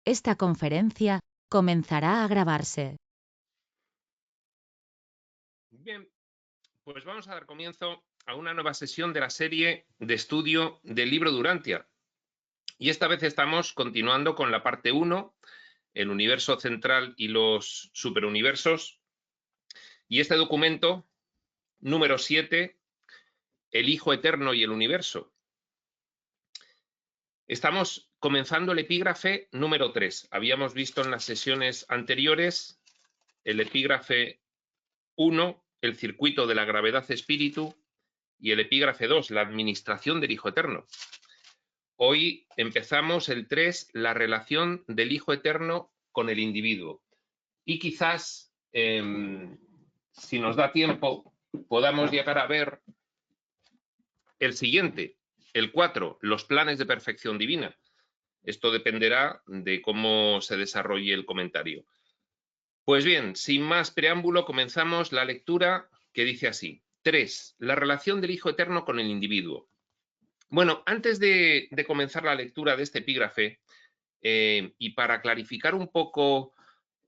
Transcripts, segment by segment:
Esta conferencia comenzará a grabarse. Bien, pues vamos a dar comienzo a una nueva sesión de la serie de estudio del libro Durantia. Y esta vez estamos continuando con la parte 1, el universo central y los superuniversos. Y este documento, número 7, el Hijo Eterno y el Universo. Estamos comenzando el epígrafe número 3. Habíamos visto en las sesiones anteriores el epígrafe 1, el circuito de la gravedad espíritu, y el epígrafe 2, la administración del Hijo Eterno. Hoy empezamos el 3, la relación del Hijo Eterno con el individuo. Y quizás, si nos da tiempo, podamos llegar a ver el siguiente, el 4, los planes de perfección divina. Esto dependerá de cómo se desarrolle el comentario. Pues bien, sin más preámbulo, comenzamos la lectura que dice así. 3. La relación del Hijo Eterno con el individuo. Bueno, antes de comenzar la lectura de este epígrafe, y para clarificar un poco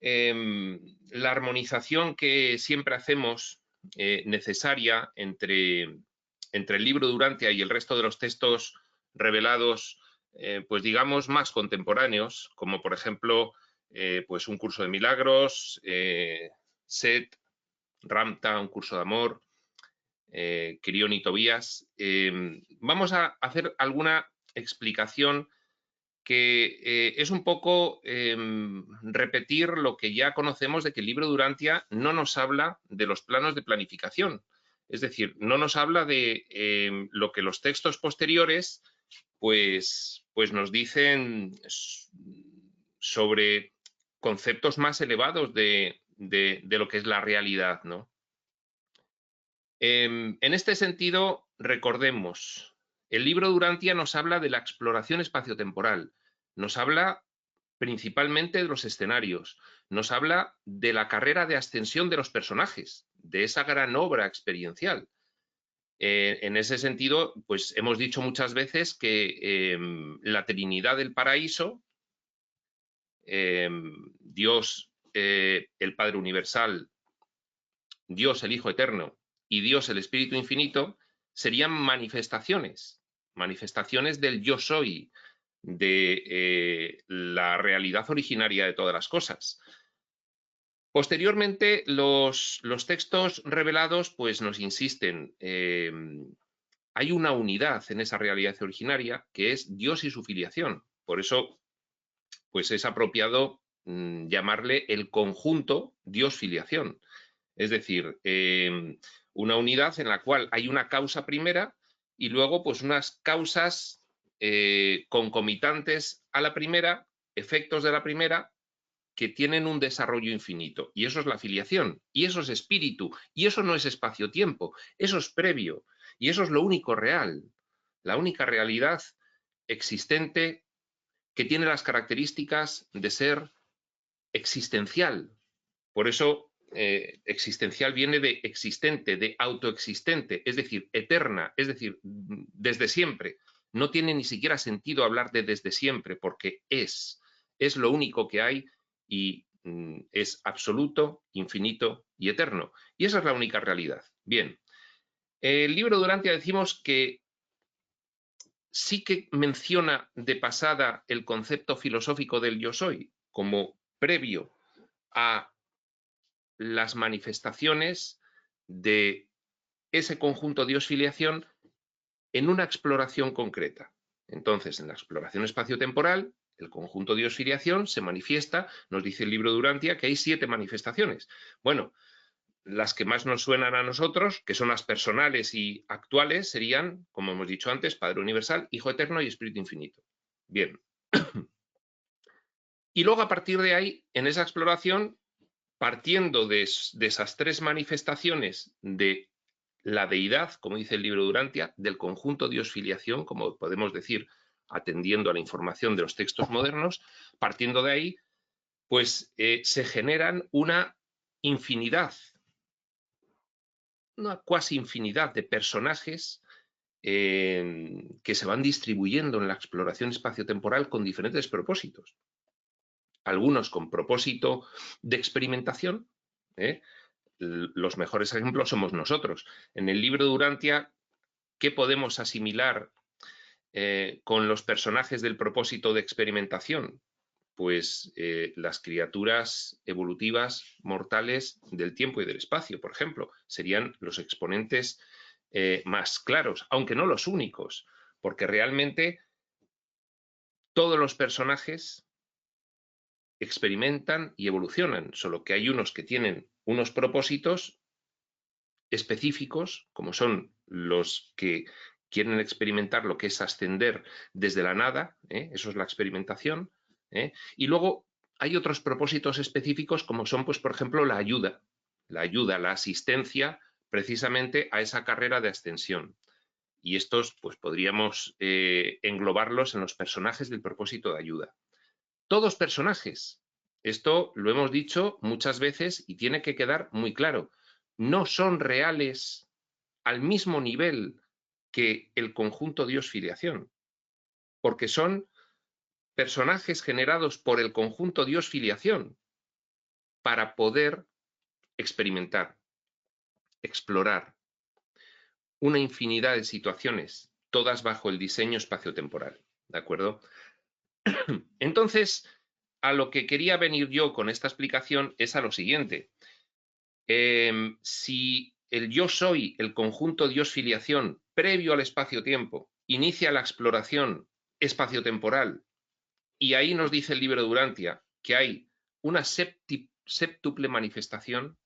la armonización que siempre hacemos necesaria entre el libro Durantia y el resto de los textos revelados, pues digamos, más contemporáneos, como por ejemplo, pues un curso de milagros, Set, Ramta, un curso de amor, Quirión y Tobías. Vamos a hacer alguna explicación que es un poco repetir lo que ya conocemos de que el libro Durantia no nos habla de los planos de planificación. Es decir, no nos habla de lo que los textos posteriores pues nos dicen sobre conceptos más elevados de lo que es la realidad, ¿no? En este sentido, recordemos, el libro Durantia nos habla de la exploración espaciotemporal, nos habla principalmente de los escenarios, nos habla de la carrera de ascensión de los personajes, de esa gran obra experiencial. En ese sentido, pues hemos dicho muchas veces que la Trinidad del Paraíso, Dios el Padre Universal, Dios el Hijo Eterno y Dios el Espíritu Infinito, serían manifestaciones del yo soy, de la realidad originaria de todas las cosas. Posteriormente, los textos revelados pues nos insisten, hay una unidad en esa realidad originaria que es Dios y su filiación. Por eso pues es apropiado llamarle el conjunto Dios-filiación. Es decir, una unidad en la cual hay una causa primera y luego pues unas causas concomitantes a la primera, efectos de la primera, que tienen un desarrollo infinito. Y eso es la filiación, y eso es espíritu, y eso no es espacio-tiempo, eso es previo, y eso es lo único real, la única realidad existente que tiene las características de ser existencial. Por eso existencial viene de existente, de autoexistente, es decir, eterna, es decir, desde siempre. No tiene ni siquiera sentido hablar de desde siempre, porque es lo único que hay y es absoluto, infinito y eterno. Y esa es la única realidad. Bien, el libro Durantia decimos que sí que menciona de pasada el concepto filosófico del yo soy como previo a las manifestaciones de ese conjunto Dios-filiación en una exploración concreta. Entonces, en la exploración espaciotemporal, el conjunto Dios-filiación se manifiesta, nos dice el libro Durantia, que hay 7 manifestaciones. Bueno, las que más nos suenan a nosotros, que son las personales y actuales, serían, como hemos dicho antes, Padre Universal, Hijo Eterno y Espíritu Infinito. Bien. Y luego, a partir de ahí, en esa exploración, partiendo de esas 3 manifestaciones de la deidad, como dice el libro Durantia, del conjunto Dios-filiación, como podemos decir, atendiendo a la información de los textos modernos, partiendo de ahí, pues se generan una infinidad, una cuasi infinidad de personajes que se van distribuyendo en la exploración espaciotemporal con diferentes propósitos. algunos con propósito de experimentación. Los mejores ejemplos somos nosotros. En el libro de Urantia, ¿qué podemos asimilar con los personajes del propósito de experimentación? Pues las criaturas evolutivas mortales del tiempo y del espacio, por ejemplo, serían los exponentes más claros, aunque no los únicos, porque realmente todos los personajes experimentan y evolucionan, solo que hay unos que tienen unos propósitos específicos, como son los que quieren experimentar lo que es ascender desde la nada, eso es la experimentación, y luego hay otros propósitos específicos como son, pues, por ejemplo, la ayuda, la asistencia precisamente a esa carrera de ascensión. Y estos, pues, podríamos englobarlos en los personajes del propósito de ayuda. Todos personajes. Esto lo hemos dicho muchas veces y tiene que quedar muy claro. No son reales al mismo nivel que el conjunto Dios-filiación, porque son personajes generados por el conjunto Dios-filiación para poder experimentar, explorar una infinidad de situaciones, todas bajo el diseño espaciotemporal. ¿De acuerdo? Entonces, a lo que quería venir yo con esta explicación es a lo siguiente. Si el yo soy, el conjunto Dios-filiación, previo al espacio-tiempo, inicia la exploración espaciotemporal, y ahí nos dice el libro de Urantia que hay una séptuple manifestación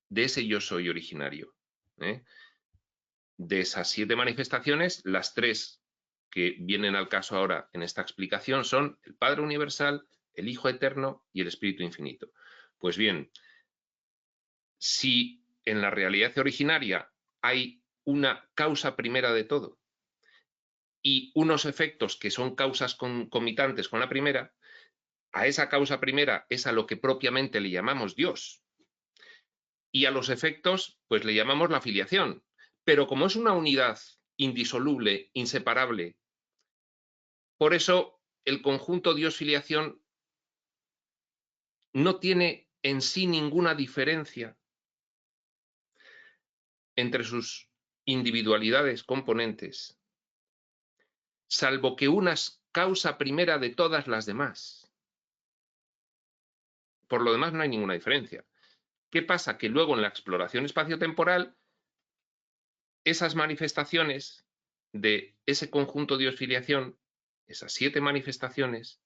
de ese yo soy originario. De esas 7 manifestaciones, las 3 que vienen al caso ahora en esta explicación son el Padre Universal, el Hijo Eterno y el Espíritu Infinito. Pues bien, si en la realidad originaria hay una causa primera de todo y unos efectos que son causas concomitantes con la primera, a esa causa primera es a lo que propiamente le llamamos Dios. Y a los efectos, pues le llamamos la filiación. Pero como es una unidad indisoluble, inseparable, por eso el conjunto Dios-filiación no tiene en sí ninguna diferencia entre sus individualidades componentes, salvo que una es causa primera de todas las demás. Por lo demás no hay ninguna diferencia. ¿Qué pasa? Que luego en la exploración espaciotemporal, esas manifestaciones de ese conjunto Dios-filiación, esas 7 manifestaciones,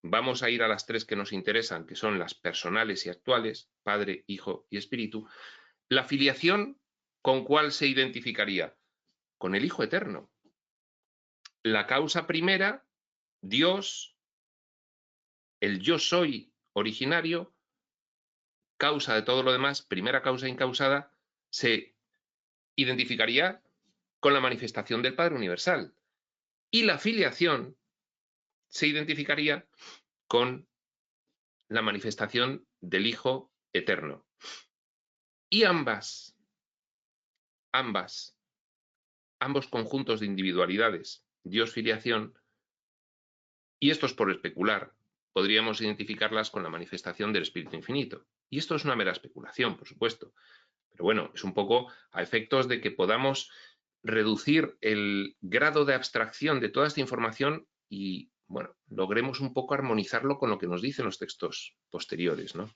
vamos a ir a las 3 que nos interesan, que son las personales y actuales, Padre, Hijo y Espíritu. La filiación, ¿con cuál se identificaría? Con el Hijo Eterno. La causa primera, Dios, el yo soy originario, causa de todo lo demás, primera causa incausada, se identificaría con la manifestación del Padre Universal. Y la filiación se identificaría con la manifestación del Hijo Eterno. Y ambos conjuntos de individualidades, Dios, filiación, y estos por especular, podríamos identificarlas con la manifestación del Espíritu Infinito. Y esto es una mera especulación, por supuesto. Pero bueno, es un poco a efectos de que podamos reducir el grado de abstracción de toda esta información y, bueno, logremos un poco armonizarlo con lo que nos dicen los textos posteriores, ¿no?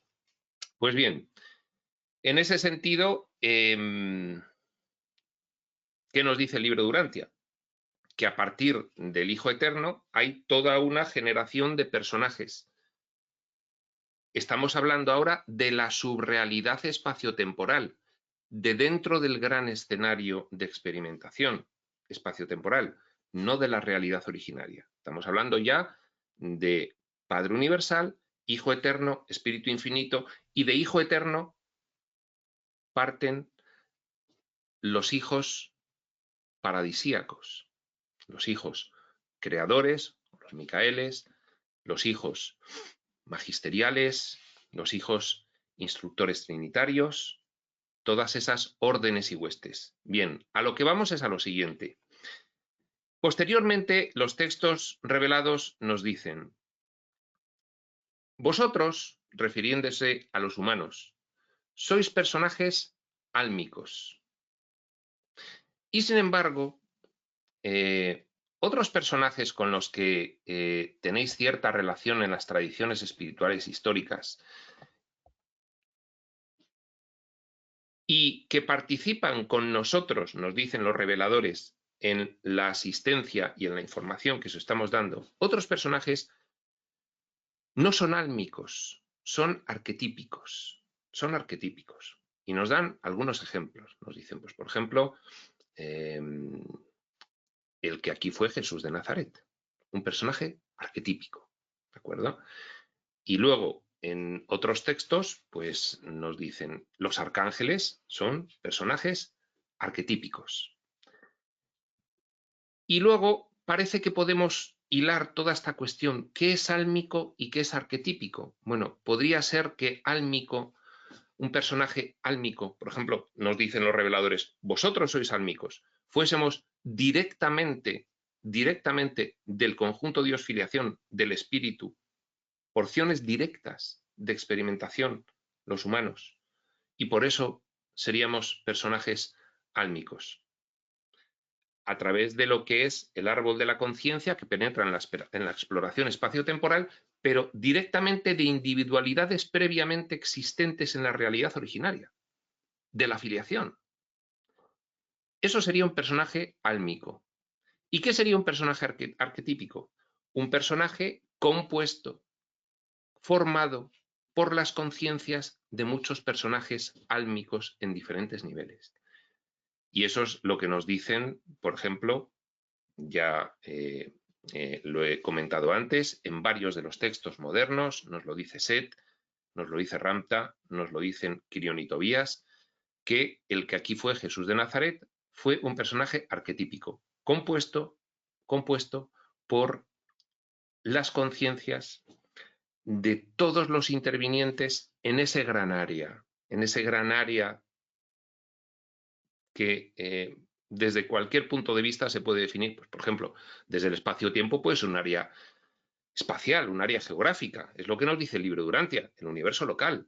Pues bien, en ese sentido, ¿qué nos dice el libro de Urantia? Que a partir del Hijo Eterno hay toda una generación de personajes. Estamos hablando ahora de la subrealidad espaciotemporal, de dentro del gran escenario de experimentación espaciotemporal, no de la realidad originaria. Estamos hablando ya de Padre Universal, Hijo Eterno, Espíritu Infinito, y de Hijo Eterno parten los hijos paradisíacos, los hijos creadores, los Micaeles, los hijos magisteriales, los hijos instructores trinitarios, todas esas órdenes y huestes. Bien, a lo que vamos es a lo siguiente. Posteriormente, los textos revelados nos dicen, Vosotros, refiriéndose a los humanos, sois personajes álmicos. Y sin embargo, otros personajes con los que tenéis cierta relación en las tradiciones espirituales históricas y que participan con nosotros, nos dicen los reveladores, en la asistencia y en la información que os estamos dando, otros personajes no son álmicos, son arquetípicos. Son arquetípicos. Y nos dan algunos ejemplos. Nos dicen, pues, por ejemplo, el que aquí fue Jesús de Nazaret. Un personaje arquetípico. ¿De acuerdo? Y luego, en otros textos, pues nos dicen, los arcángeles son personajes arquetípicos. Y luego parece que podemos hilar toda esta cuestión, ¿qué es álmico y qué es arquetípico? Bueno, podría ser que álmico, un personaje álmico, por ejemplo, nos dicen los reveladores, vosotros sois álmicos, fuésemos directamente del conjunto Dios filiación, del espíritu, porciones directas de experimentación, los humanos, y por eso seríamos personajes álmicos, a través de lo que es el árbol de la conciencia que penetra en la exploración espaciotemporal, pero directamente de individualidades previamente existentes en la realidad originaria, de la filiación. Eso sería un personaje álmico. ¿Y qué sería un personaje arquetípico? Un personaje compuesto, formado por las conciencias de muchos personajes álmicos en diferentes niveles. Y eso es lo que nos dicen, por ejemplo, ya lo he comentado antes, en varios de los textos modernos, nos lo dice Set, nos lo dice Ramta, nos lo dicen Quirión y Tobías, que el que aquí fue Jesús de Nazaret fue un personaje arquetípico, compuesto por las conciencias de todos los intervinientes en ese gran área que desde cualquier punto de vista se puede definir, pues, por ejemplo, desde el espacio-tiempo puede ser un área espacial, un área geográfica, es lo que nos dice el libro de Urantia, el universo local.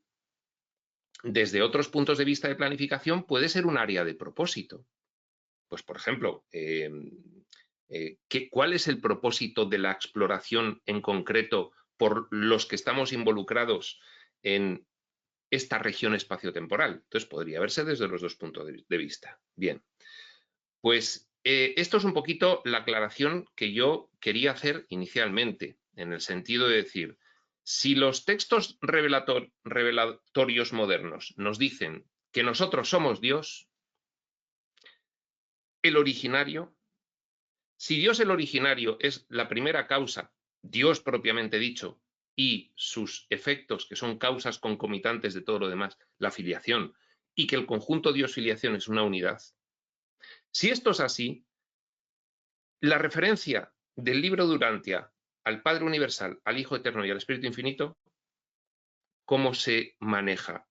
Desde otros puntos de vista de planificación puede ser un área de propósito. Pues, por ejemplo, ¿cuál es el propósito de la exploración en concreto por los que estamos involucrados en esta región espaciotemporal? Entonces, podría verse desde los dos puntos de vista. Bien, pues esto es un poquito la aclaración que yo quería hacer inicialmente, en el sentido de decir, si los textos revelatorios modernos nos dicen que nosotros somos Dios, el originario, si Dios el originario es la primera causa, Dios propiamente dicho, y sus efectos, que son causas concomitantes de todo lo demás, la filiación, y que el conjunto Dios-filiación es una unidad, si esto es así, la referencia del libro de Urantia al Padre Universal, al Hijo Eterno y al Espíritu Infinito, ¿cómo se maneja?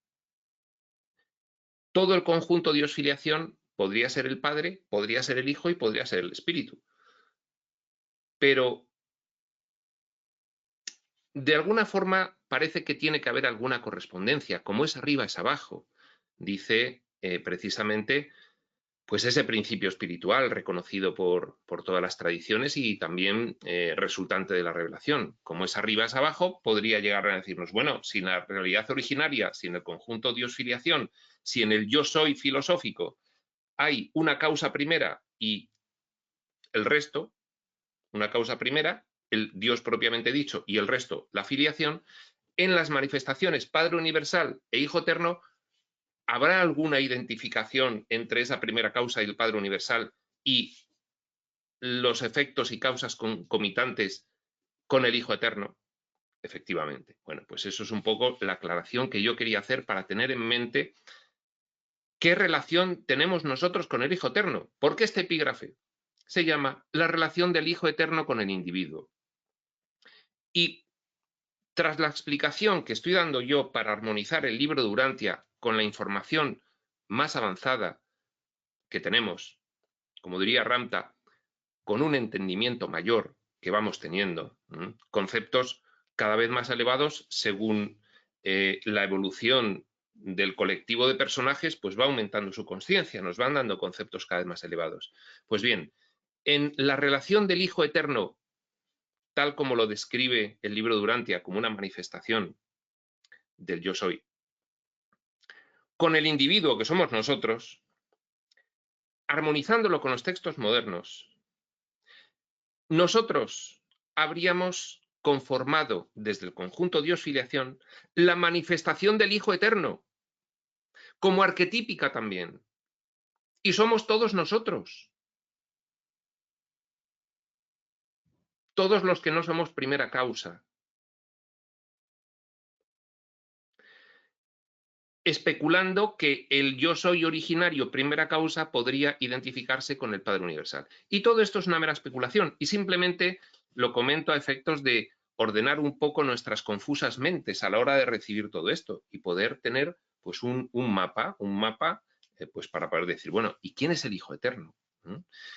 Todo el conjunto Dios-filiación podría ser el Padre, podría ser el Hijo y podría ser el Espíritu. Pero de alguna forma parece que tiene que haber alguna correspondencia, como es arriba es abajo. Dice precisamente pues ese principio espiritual reconocido por todas las tradiciones y también resultante de la revelación. Como es arriba es abajo, podría llegar a decirnos, bueno, si en la realidad originaria, si en el conjunto Dios-filiación, si en el yo soy filosófico hay una causa primera y el resto, una causa primera, el Dios propiamente dicho y el resto, la filiación, en las manifestaciones Padre Universal e Hijo Eterno, ¿habrá alguna identificación entre esa primera causa y el Padre Universal y los efectos y causas concomitantes con el Hijo Eterno? Efectivamente. Bueno, pues eso es un poco la aclaración que yo quería hacer para tener en mente qué relación tenemos nosotros con el Hijo Eterno. Porque este epígrafe se llama la relación del Hijo Eterno con el individuo. Y tras la explicación que estoy dando yo para armonizar el libro de Urantia con la información más avanzada que tenemos, como diría Ramta, con un entendimiento mayor que vamos teniendo, conceptos cada vez más elevados según la evolución del colectivo de personajes, pues va aumentando su conciencia, nos van dando conceptos cada vez más elevados. Pues bien, en la relación del Hijo Eterno, tal como lo describe el libro de Urantia como una manifestación del yo soy, con el individuo que somos nosotros, armonizándolo con los textos modernos, nosotros habríamos conformado desde el conjunto Dios-Filiación la manifestación del Hijo Eterno, como arquetípica también. Y somos todos nosotros. Todos los que no somos primera causa. Especulando que el yo soy originario primera causa podría identificarse con el Padre Universal. Y todo esto es una mera especulación y simplemente lo comento a efectos de ordenar un poco nuestras confusas mentes a la hora de recibir todo esto y poder tener pues un mapa pues para poder decir, bueno, ¿y quién es el Hijo Eterno?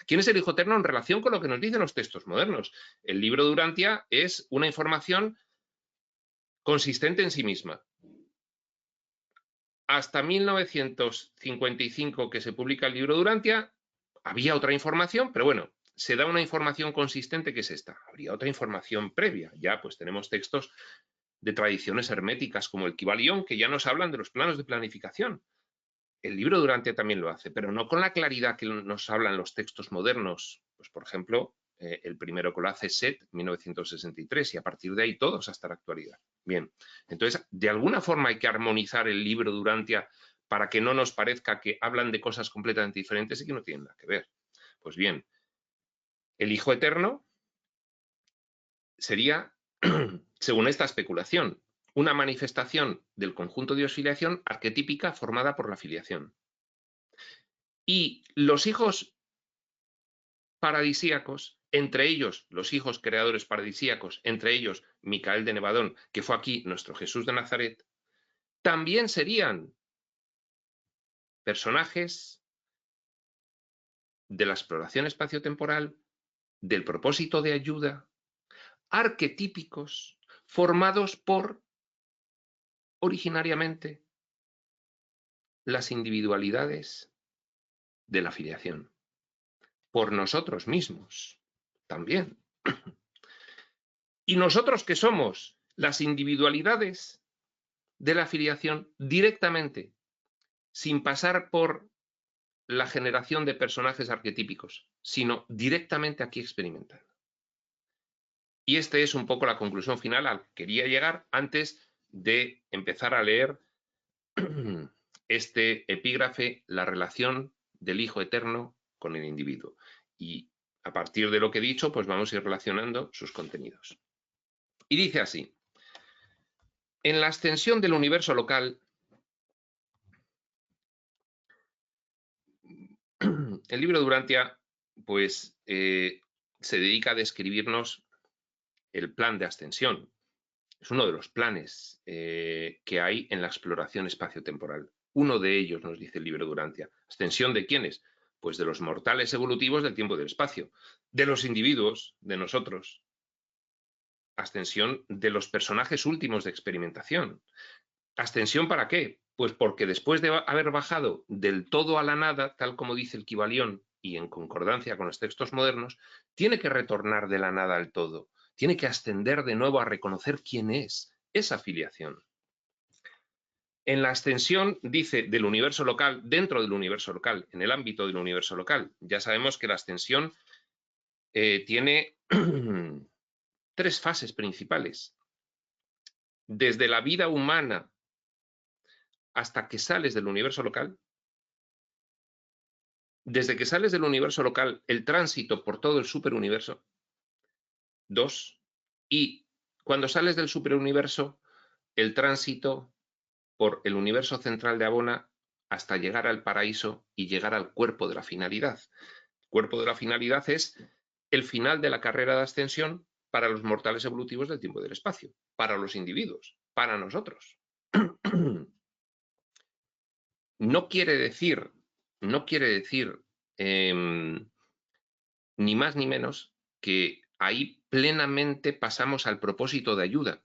¿Quién es el Hijo Eterno en relación con lo que nos dicen los textos modernos? El libro de Urantia es una información consistente en sí misma. Hasta 1955, que se publica el libro de Urantia, había otra información, pero bueno, se da una información consistente que es esta. Habría otra información previa. Ya pues tenemos textos de tradiciones herméticas como el Kybalión, que ya nos hablan de los planos de planificación. El libro de Urantia también lo hace, pero no con la claridad que nos hablan los textos modernos. Pues por ejemplo, el primero que lo hace es Set, 1963, y a partir de ahí todos hasta la actualidad. Bien, entonces, de alguna forma hay que armonizar el libro de Urantia para que no nos parezca que hablan de cosas completamente diferentes y que no tienen nada que ver. Pues bien, el Hijo Eterno sería, según esta especulación, una manifestación del conjunto de Dios-Filiación arquetípica formada por la filiación. Y los hijos paradisíacos, entre ellos los hijos creadores paradisíacos, entre ellos Micael de Nevadón, que fue aquí nuestro Jesús de Nazaret, también serían personajes de la exploración espaciotemporal, del propósito de ayuda, arquetípicos, formados por, originariamente, las individualidades de la filiación, por nosotros mismos también. Y nosotros que somos las individualidades de la filiación directamente, sin pasar por la generación de personajes arquetípicos, sino directamente aquí experimentando. Y esta es un poco la conclusión final a la que quería llegar antes de empezar a leer este epígrafe, la relación del Hijo Eterno con el individuo. Y a partir de lo que he dicho, pues vamos a ir relacionando sus contenidos. Y dice así: en la extensión del universo local, el libro de Urantia pues, se dedica a describirnos el plan de ascensión. Es uno de los planes que hay en la exploración espaciotemporal. Uno de ellos, nos dice el libro de Urantia. ¿Ascensión de quiénes? Pues de los mortales evolutivos del tiempo y del espacio, de los individuos, de nosotros. Ascensión de los personajes últimos de experimentación. ¿Ascensión para qué? Pues porque después de haber bajado del todo a la nada, tal como dice el Kybalión y en concordancia con los textos modernos, tiene que retornar de la nada al todo. Tiene que ascender de nuevo a reconocer quién es esa filiación. En la ascensión, dice, del universo local, dentro del universo local, en el ámbito del universo local. Ya sabemos que la ascensión tiene tres fases principales. Desde la vida humana hasta que sales del universo local, desde que sales del universo local, el tránsito por todo el superuniverso, 2, y cuando sales del superuniverso, el tránsito por el universo central de Abona hasta llegar al paraíso y llegar al cuerpo de la finalidad. El cuerpo de la finalidad es el final de la carrera de ascensión para los mortales evolutivos del tiempo y del espacio, para los individuos, para nosotros. No quiere decir ni más ni menos que ahí plenamente pasamos al propósito de ayuda.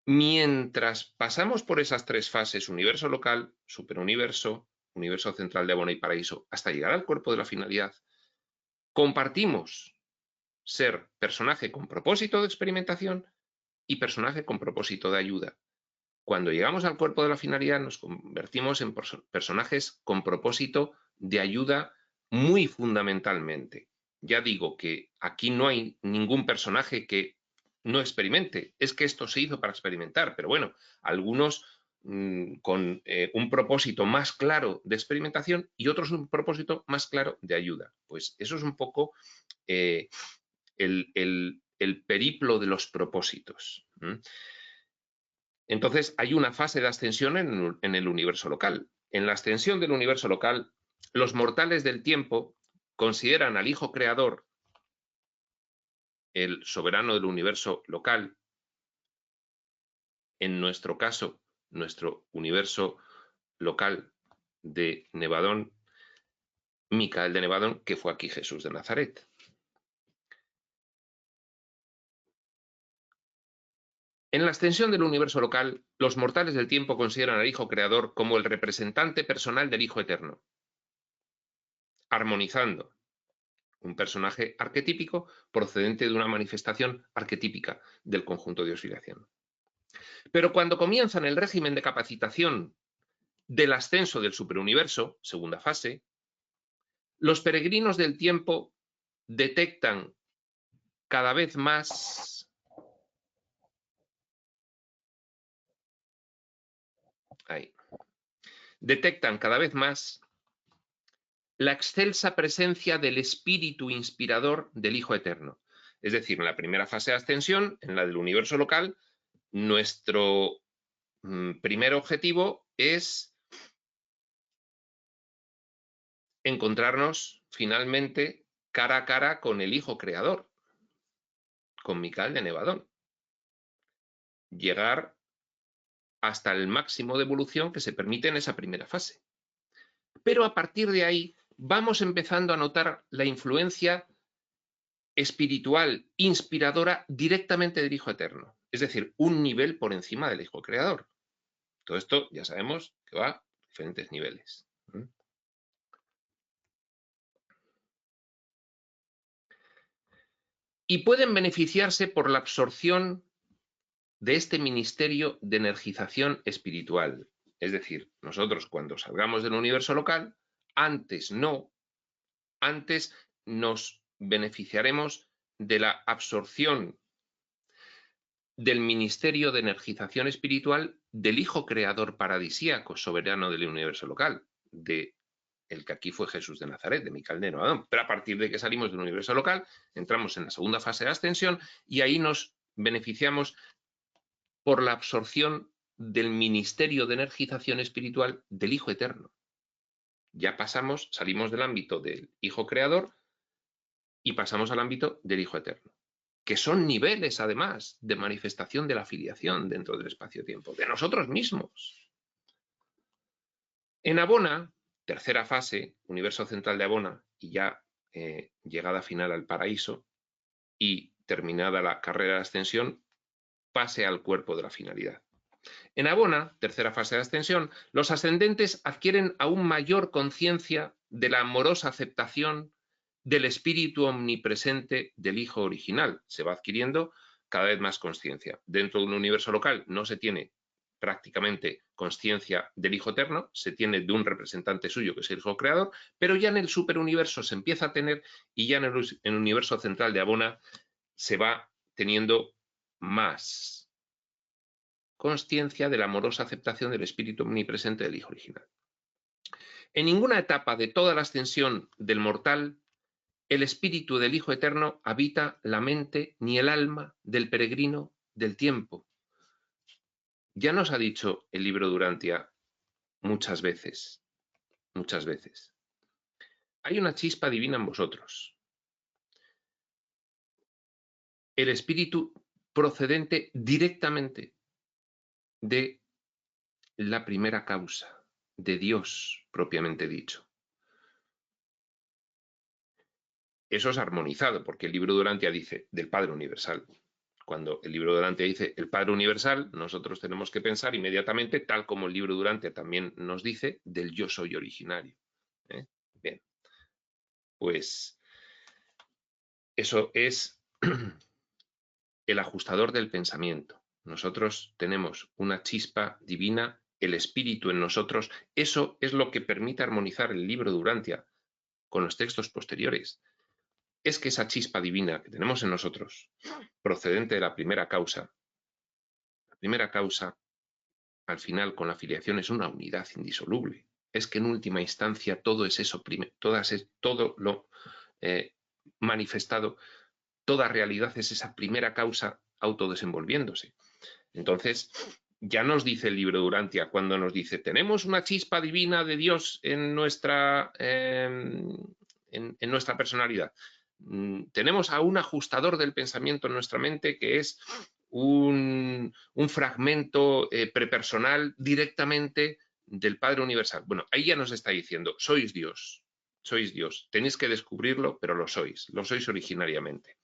Mientras pasamos por esas tres fases, universo local, superuniverso, universo central de Abona y paraíso, hasta llegar al cuerpo de la finalidad, compartimos ser personaje con propósito de experimentación y personaje con propósito de ayuda. Cuando llegamos al cuerpo de la finalidad nos convertimos en personajes con propósito de ayuda muy fundamentalmente. Ya digo que aquí no hay ningún personaje que no experimente, es que esto se hizo para experimentar, pero bueno, algunos con un propósito más claro de experimentación y otros un propósito más claro de ayuda. Pues eso es un poco el periplo de los propósitos. Entonces, hay una fase de ascensión en el universo local. En la ascensión del universo local, los mortales del tiempo consideran al Hijo Creador, el soberano del universo local, en nuestro caso, nuestro universo local de Nevadón, Micael de Nevadón, que fue aquí Jesús de Nazaret. En la extensión del universo local, los mortales del tiempo consideran al Hijo Creador como el representante personal del Hijo Eterno, armonizando un personaje arquetípico procedente de una manifestación arquetípica del conjunto de oscilación. Pero cuando comienzan el régimen de capacitación del ascenso del superuniverso, segunda fase, los peregrinos del tiempo detectan cada vez más la excelsa presencia del espíritu inspirador del Hijo Eterno. Es decir, en la primera fase de ascensión, en la del universo local, nuestro primer objetivo es encontrarnos finalmente cara a cara con el Hijo Creador, con Micael de Nevadón. Llegar hasta el máximo de evolución que se permite en esa primera fase. Pero a partir de ahí vamos empezando a notar la influencia espiritual, inspiradora, directamente del Hijo Eterno. Es decir, un nivel por encima del Hijo Creador. Todo esto ya sabemos que va a diferentes niveles. Y pueden beneficiarse por la absorción de este ministerio de energización espiritual. Es decir, nosotros cuando salgamos del universo local, antes nos beneficiaremos de la absorción del ministerio de energización espiritual del Hijo Creador paradisíaco, soberano del universo local, de el que aquí fue Jesús de Nazaret, de Micael de Nevadón. Pero a partir de que salimos del universo local, entramos en la segunda fase de ascensión y ahí nos beneficiamos por la absorción del ministerio de energización espiritual del Hijo Eterno. Ya salimos del ámbito del Hijo Creador y pasamos al ámbito del Hijo Eterno, que son niveles, además, de manifestación de la filiación dentro del espacio-tiempo, de nosotros mismos. En Abona, tercera fase, universo central de Abona, y ya llegada final al paraíso y terminada la carrera de ascensión, pase al cuerpo de la finalidad. En Abona, tercera fase de ascensión, los ascendentes adquieren aún mayor conciencia de la amorosa aceptación del espíritu omnipresente del Hijo original. Se va adquiriendo cada vez más conciencia. Dentro de un universo local no se tiene prácticamente conciencia del Hijo Eterno, se tiene de un representante suyo que es el Hijo Creador, pero ya en el superuniverso se empieza a tener y ya en el universo central de Abona se va teniendo más consciencia de la amorosa aceptación del espíritu omnipresente del Hijo original. En ninguna etapa de toda la ascensión del mortal, el espíritu del Hijo eterno habita la mente ni el alma del peregrino del tiempo. Ya nos ha dicho el libro Durantia muchas veces. Hay una chispa divina en vosotros. El espíritu procedente directamente de la primera causa, de Dios propiamente dicho. Eso es armonizado, porque el libro Durantia dice del Padre Universal. Cuando el libro Durantia dice el Padre Universal, nosotros tenemos que pensar inmediatamente, tal como el libro Durantia también nos dice, del yo soy originario. Bien, pues eso es el ajustador del pensamiento. Nosotros tenemos una chispa divina, el espíritu en nosotros. Eso es lo que permite armonizar el libro Durantia con los textos posteriores. Es que esa chispa divina que tenemos en nosotros, procedente de la primera causa, al final con la filiación es una unidad indisoluble. Es que en última instancia todo es eso, todo lo manifestado, toda realidad es esa primera causa autodesenvolviéndose. Entonces, ya nos dice el libro Durantia cuando nos dice, tenemos una chispa divina de Dios en nuestra personalidad. Tenemos a un ajustador del pensamiento en nuestra mente que es un fragmento prepersonal directamente del Padre Universal. Bueno, ahí ya nos está diciendo, sois Dios, tenéis que descubrirlo, pero lo sois originariamente.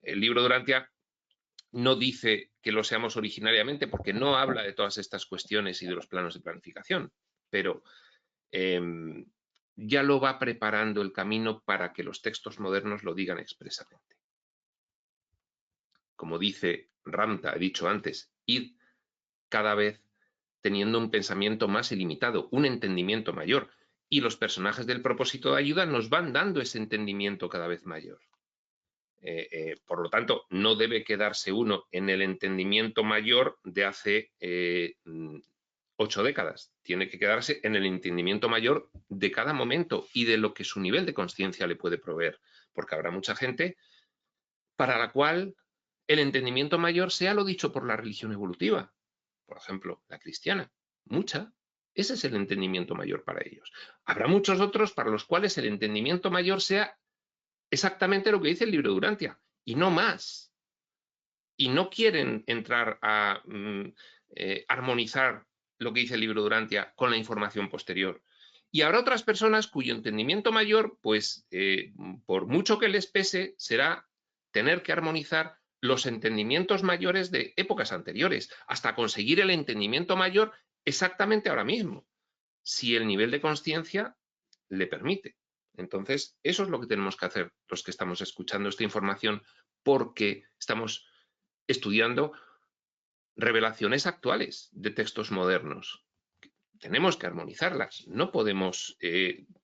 El libro Durantia no dice que lo seamos originariamente porque no habla de todas estas cuestiones y de los planos de planificación, pero ya lo va preparando el camino para que los textos modernos lo digan expresamente. Como dice Ramta, he dicho antes, id cada vez teniendo un pensamiento más ilimitado, un entendimiento mayor, y los personajes del propósito de ayuda nos van dando ese entendimiento cada vez mayor. Por lo tanto, no debe quedarse uno en el entendimiento mayor de hace 8 décadas. Tiene que quedarse en el entendimiento mayor de cada momento y de lo que su nivel de conciencia le puede proveer. Porque habrá mucha gente para la cual el entendimiento mayor sea lo dicho por la religión evolutiva. Por ejemplo, la cristiana. Mucha. Ese es el entendimiento mayor para ellos. Habrá muchos otros para los cuales el entendimiento mayor sea exactamente lo que dice el libro Durantia, y no más. Y no quieren entrar a armonizar lo que dice el libro Durantia con la información posterior. Y habrá otras personas cuyo entendimiento mayor, pues, por mucho que les pese, será tener que armonizar los entendimientos mayores de épocas anteriores, hasta conseguir el entendimiento mayor exactamente ahora mismo, si el nivel de conciencia le permite. Entonces, eso es lo que tenemos que hacer los que estamos escuchando esta información, porque estamos estudiando revelaciones actuales de textos modernos. Tenemos que armonizarlas. No podemos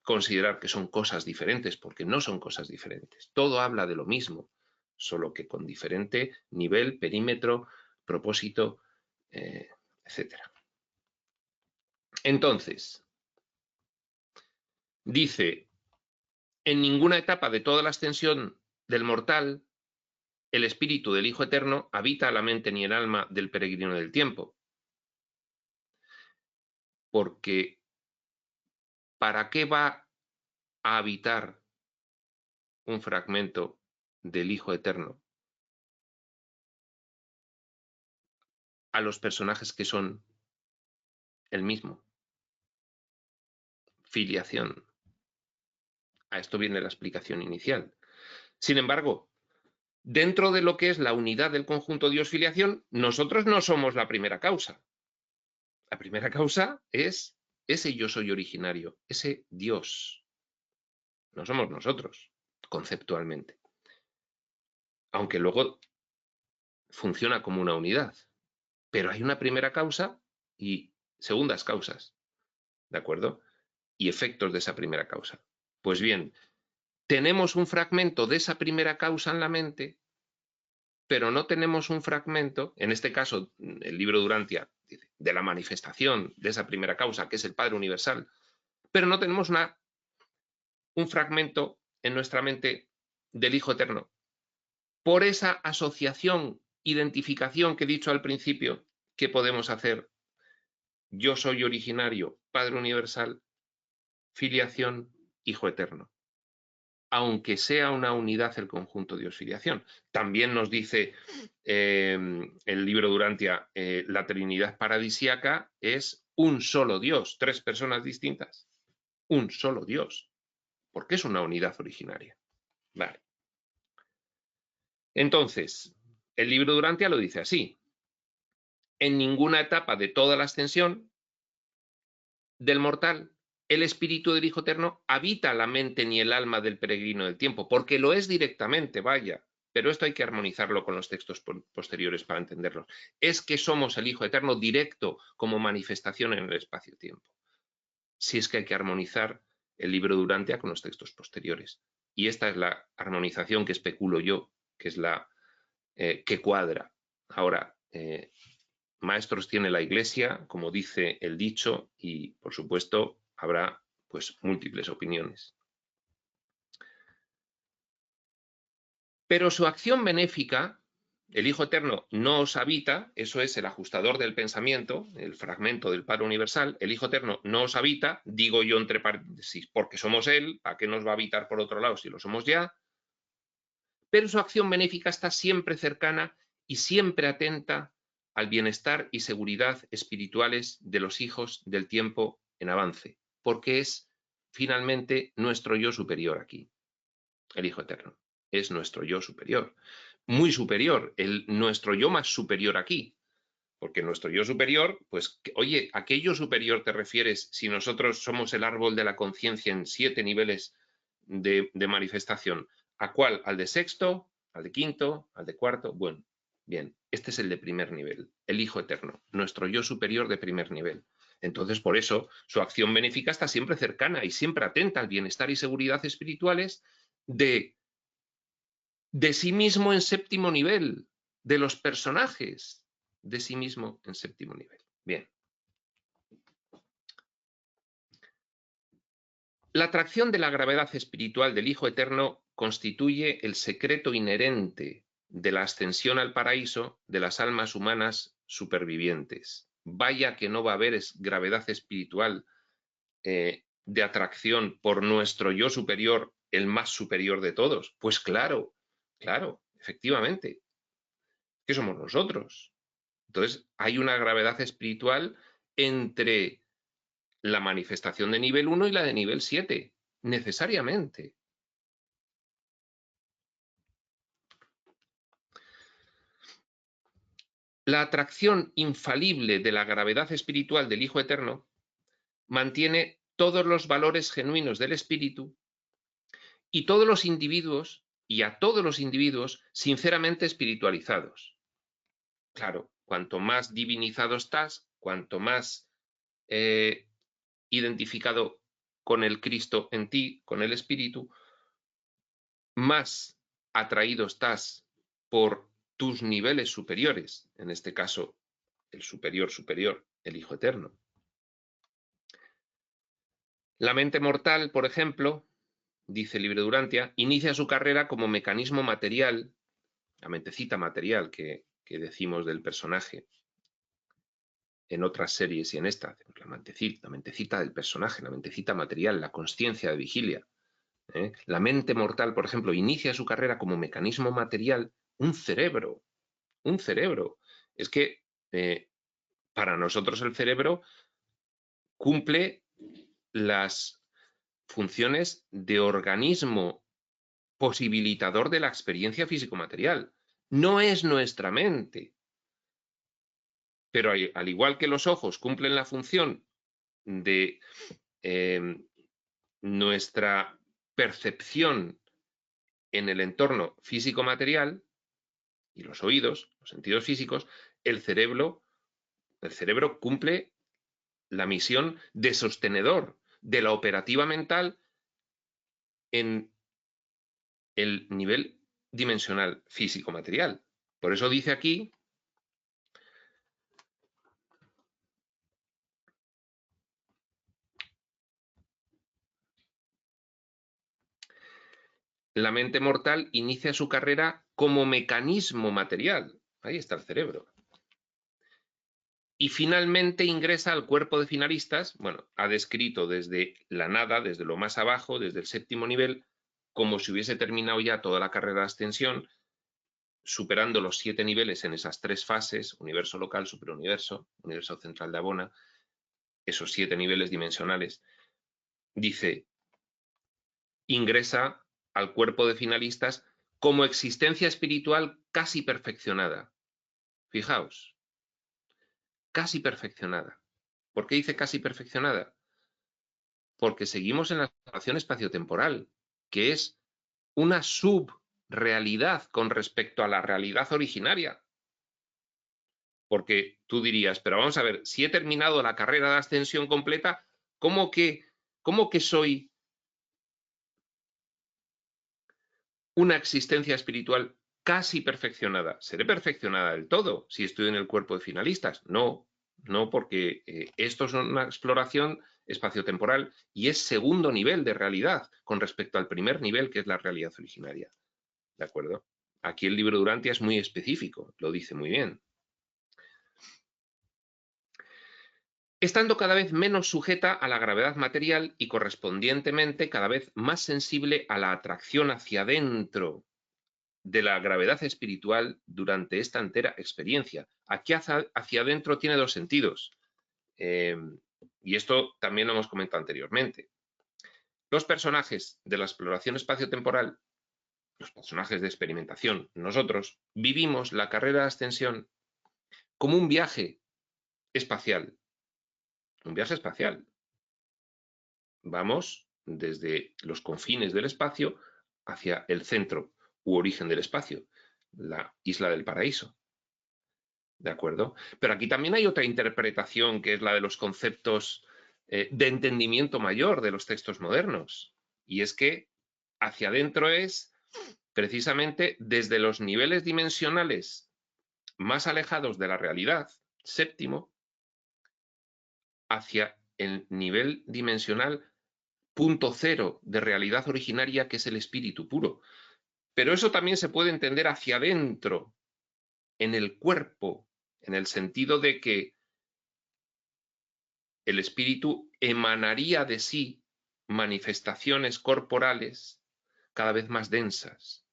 considerar que son cosas diferentes, porque no son cosas diferentes. Todo habla de lo mismo, solo que con diferente nivel, perímetro, propósito, etc. Entonces, dice, en ninguna etapa de toda la ascensión del mortal, el espíritu del Hijo Eterno habita la mente ni el alma del peregrino del tiempo. Porque, ¿para qué va a habitar un fragmento del Hijo Eterno a los personajes que son el mismo? Filiación. A esto viene la explicación inicial. Sin embargo, dentro de lo que es la unidad del conjunto Dios-filiación, nosotros no somos la primera causa. La primera causa es ese yo soy originario, ese Dios. No somos nosotros, conceptualmente. Aunque luego funciona como una unidad. Pero hay una primera causa y segundas causas, ¿de acuerdo? Y efectos de esa primera causa. Pues bien, tenemos un fragmento de esa primera causa en la mente, pero no tenemos un fragmento, en este caso el libro Durantia, de la manifestación de esa primera causa, que es el Padre Universal, pero no tenemos un fragmento en nuestra mente del Hijo Eterno. Por esa asociación, identificación que he dicho al principio, que podemos hacer. Yo soy originario, Padre Universal, filiación, Hijo Eterno. Aunque sea una unidad el conjunto Dios-filiación. También nos dice el libro Durantia, la Trinidad paradisíaca es un solo Dios, 3 personas distintas. Un solo Dios, porque es una unidad originaria. Vale. Entonces, El libro Durantia lo dice así: en ninguna etapa de toda la ascensión del mortal, el espíritu del Hijo Eterno habita la mente ni el alma del peregrino del tiempo, porque lo es directamente, vaya, pero esto hay que armonizarlo con los textos posteriores para entenderlo. Es que somos el Hijo Eterno directo como manifestación en el espacio-tiempo. Si es que hay que armonizar el libro Durantia con los textos posteriores. Y esta es la armonización que especulo yo, que es la que cuadra. Ahora, maestros tiene la Iglesia, como dice el dicho, y por supuesto habrá pues múltiples opiniones. Pero su acción benéfica, el Hijo Eterno no os habita, eso es el ajustador del pensamiento, el fragmento del Padre Universal, el Hijo Eterno no os habita, digo yo entre paréntesis, porque somos Él, ¿a qué nos va a habitar por otro lado si lo somos ya? Pero su acción benéfica está siempre cercana y siempre atenta al bienestar y seguridad espirituales de los hijos del tiempo en avance, porque es finalmente nuestro yo superior aquí, el Hijo Eterno. Es nuestro yo superior, muy superior, nuestro yo más superior aquí, porque nuestro yo superior, pues, oye, ¿a qué yo superior te refieres si nosotros somos el árbol de la conciencia en 7 niveles de manifestación? ¿A cuál? ¿Al de sexto? ¿Al de quinto? ¿Al de cuarto? Bueno, bien, este es el de primer nivel, el Hijo Eterno, nuestro yo superior de primer nivel. Entonces, por eso, su acción benéfica está siempre cercana y siempre atenta al bienestar y seguridad espirituales de sí mismo en séptimo nivel, de los personajes de sí mismo en séptimo nivel. Bien. La atracción de la gravedad espiritual del Hijo Eterno constituye el secreto inherente de la ascensión al paraíso de las almas humanas supervivientes. Vaya que no va a haber gravedad espiritual de atracción por nuestro yo superior, el más superior de todos. Pues claro, claro, efectivamente, que somos nosotros. Entonces, hay una gravedad espiritual entre la manifestación de nivel 1 y la de nivel 7, necesariamente. La atracción infalible de la gravedad espiritual del Hijo Eterno mantiene todos los valores genuinos del espíritu y todos los individuos, y a todos los individuos sinceramente espiritualizados. Claro, cuanto más divinizado estás, cuanto más identificado con el Cristo en ti, con el Espíritu, más atraído estás por tus niveles superiores, en este caso, el superior superior, el Hijo Eterno. La mente mortal, por ejemplo, dice el libro Durantia, inicia su carrera como mecanismo material, la mentecita material que decimos del personaje en otras series y en esta, la mentecita del personaje, la mentecita material, la consciencia de vigilia. La mente mortal, por ejemplo, inicia su carrera como mecanismo material, un cerebro. Es que para nosotros el cerebro cumple las funciones de organismo posibilitador de la experiencia físico-material. No es nuestra mente. Pero al igual que los ojos cumplen la función de nuestra percepción en el entorno físico-material, y los oídos, los sentidos físicos, el cerebro cumple la misión de sostenedor de la operativa mental en el nivel dimensional físico-material. Por eso dice aquí la mente mortal inicia su carrera como mecanismo material. Ahí está el cerebro. Y finalmente ingresa al cuerpo de finalistas, bueno, ha descrito desde la nada, desde lo más abajo, desde el séptimo nivel, como si hubiese terminado ya toda la carrera de ascensión, superando los 7 niveles en esas 3 fases, universo local, superuniverso, universo central de Abona, esos 7 niveles dimensionales. Dice, ingresa al cuerpo de finalistas como existencia espiritual casi perfeccionada. Fijaos, casi perfeccionada. ¿Por qué dice casi perfeccionada? Porque seguimos en la relación espaciotemporal, que es una subrealidad con respecto a la realidad originaria. Porque tú dirías, pero vamos a ver, si he terminado la carrera de ascensión completa, ¿cómo que soy una existencia espiritual casi perfeccionada? ¿Seré perfeccionada del todo si estoy en el cuerpo de finalistas? No, no, porque esto es una exploración espaciotemporal y es segundo nivel de realidad con respecto al primer nivel, que es la realidad originaria. ¿De acuerdo? Aquí el libro de Urantia es muy específico, lo dice muy bien. Estando cada vez menos sujeta a la gravedad material y correspondientemente cada vez más sensible a la atracción hacia adentro de la gravedad espiritual durante esta entera experiencia. Aquí hacia adentro tiene dos sentidos. Y esto también lo hemos comentado anteriormente. Los personajes de la exploración espaciotemporal, los personajes de experimentación, nosotros vivimos la carrera de ascensión como un viaje espacial. Un viaje espacial. Vamos desde los confines del espacio hacia el centro u origen del espacio, la isla del paraíso. ¿De acuerdo? Pero aquí también hay otra interpretación que es la de los conceptos de entendimiento mayor de los textos modernos. Y es que hacia adentro es precisamente desde los niveles dimensionales más alejados de la realidad, séptimo, hacia el nivel dimensional punto cero de realidad originaria, que es el espíritu puro. Pero eso también se puede entender hacia adentro, en el cuerpo, en el sentido de que el espíritu emanaría de sí manifestaciones corporales cada vez más densas.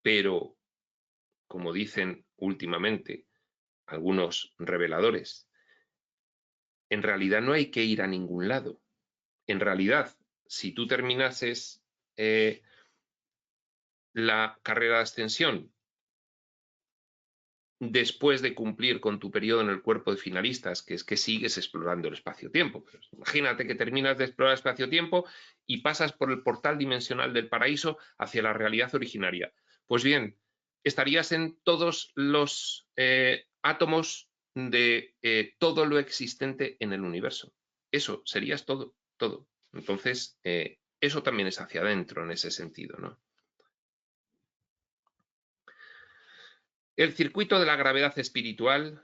Pero, como dicen últimamente algunos reveladores, en realidad no hay que ir a ningún lado. En realidad, si tú terminases la carrera de ascensión después de cumplir con tu periodo en el cuerpo de finalistas, que es que sigues explorando el espacio-tiempo. Imagínate que terminas de explorar el espacio-tiempo y pasas por el portal dimensional del paraíso hacia la realidad originaria. Pues bien, estarías en todos los átomos de todo lo existente en el universo. Eso, serías todo, todo. Entonces, eso también es hacia adentro en ese sentido, ¿no? El circuito de la gravedad espiritual,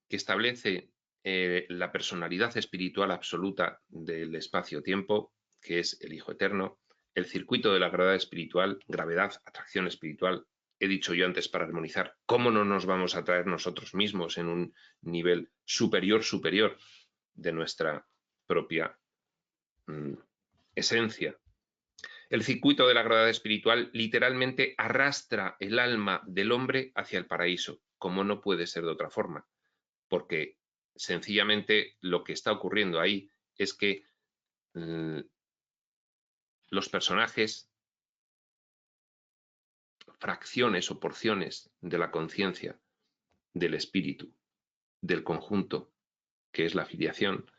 que establece la personalidad espiritual absoluta del espacio-tiempo, que es el Hijo Eterno, el circuito de la gravedad espiritual, gravedad, atracción espiritual, he dicho yo antes para armonizar, ¿cómo no nos vamos a traer nosotros mismos en un nivel superior de nuestra propia esencia? El circuito de la gravedad espiritual literalmente arrastra el alma del hombre hacia el paraíso, como no puede ser de otra forma, porque sencillamente lo que está ocurriendo ahí es que los personajes, fracciones o porciones de la conciencia, del espíritu, del conjunto, que es la filiación,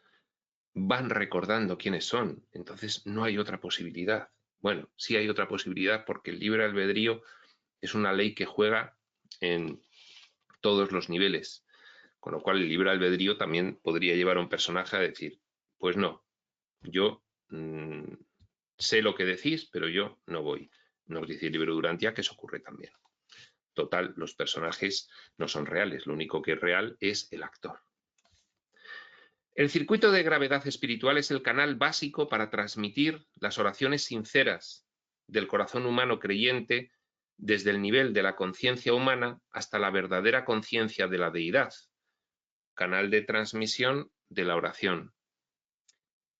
van recordando quiénes son. Entonces no hay otra posibilidad. Bueno, sí hay otra posibilidad porque el libre albedrío es una ley que juega en todos los niveles, con lo cual el libre albedrío también podría llevar a un personaje a decir, pues no, yo sé lo que decís, pero yo no voy. Nos dice el libro de Urantia que eso ocurre también. Total, los personajes no son reales, lo único que es real es el actor. El circuito de gravedad espiritual es el canal básico para transmitir las oraciones sinceras del corazón humano creyente desde el nivel de la conciencia humana hasta la verdadera conciencia de la deidad, canal de transmisión de la oración.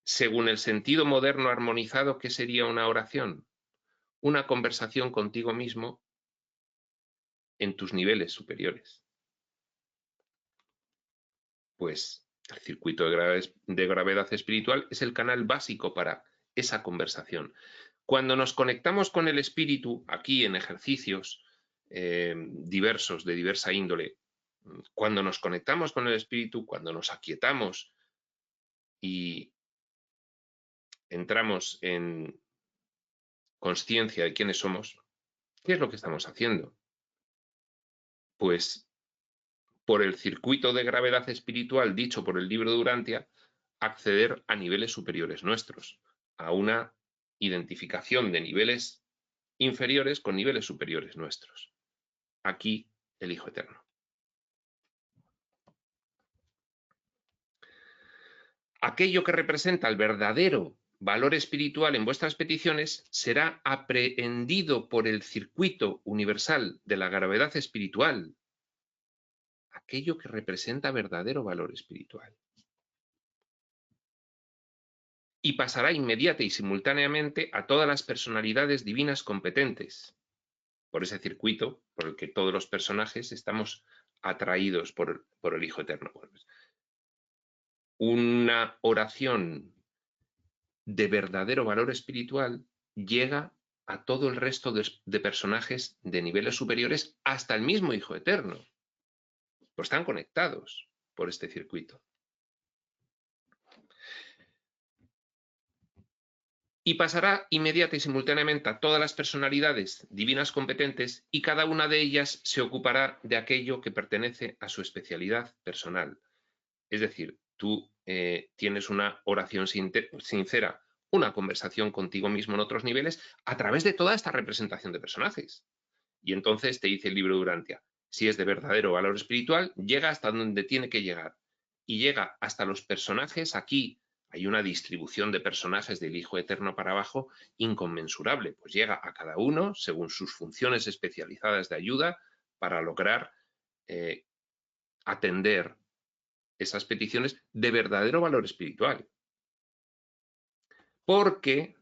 Según el sentido moderno armonizado, ¿qué sería una oración? Una conversación contigo mismo en tus niveles superiores. Pues el circuito de gravedad espiritual es el canal básico para esa conversación. Cuando nos conectamos con el espíritu, aquí en ejercicios, diversos, de diversa índole. Cuando nos conectamos con el espíritu, cuando nos aquietamos y entramos en consciencia de quiénes somos, ¿qué es lo que estamos haciendo? Pues por el circuito de gravedad espiritual dicho por el libro de Urantia, acceder a niveles superiores nuestros, a una identificación de niveles inferiores con niveles superiores nuestros. Aquí el Hijo Eterno. Aquello que representa el verdadero valor espiritual en vuestras peticiones será aprehendido por el circuito universal de la gravedad espiritual. Aquello que representa verdadero valor espiritual. Y pasará inmediata y simultáneamente a todas las personalidades divinas competentes, por ese circuito por el que todos los personajes estamos atraídos por el Hijo Eterno. Una oración de verdadero valor espiritual llega a todo el resto de personajes de niveles superiores, hasta el mismo Hijo Eterno. Pues están conectados por este circuito. Y pasará inmediata y simultáneamente a todas las personalidades divinas competentes y cada una de ellas se ocupará de aquello que pertenece a su especialidad personal. Es decir, tú tienes una oración sincera, una conversación contigo mismo en otros niveles a través de toda esta representación de personajes. Y entonces te dice el libro de Urantia, si es de verdadero valor espiritual, llega hasta donde tiene que llegar. Y llega hasta los personajes aquí. Hay una distribución de personajes del Hijo Eterno para abajo inconmensurable, pues llega a cada uno según sus funciones especializadas de ayuda para lograr atender esas peticiones de verdadero valor espiritual. Porque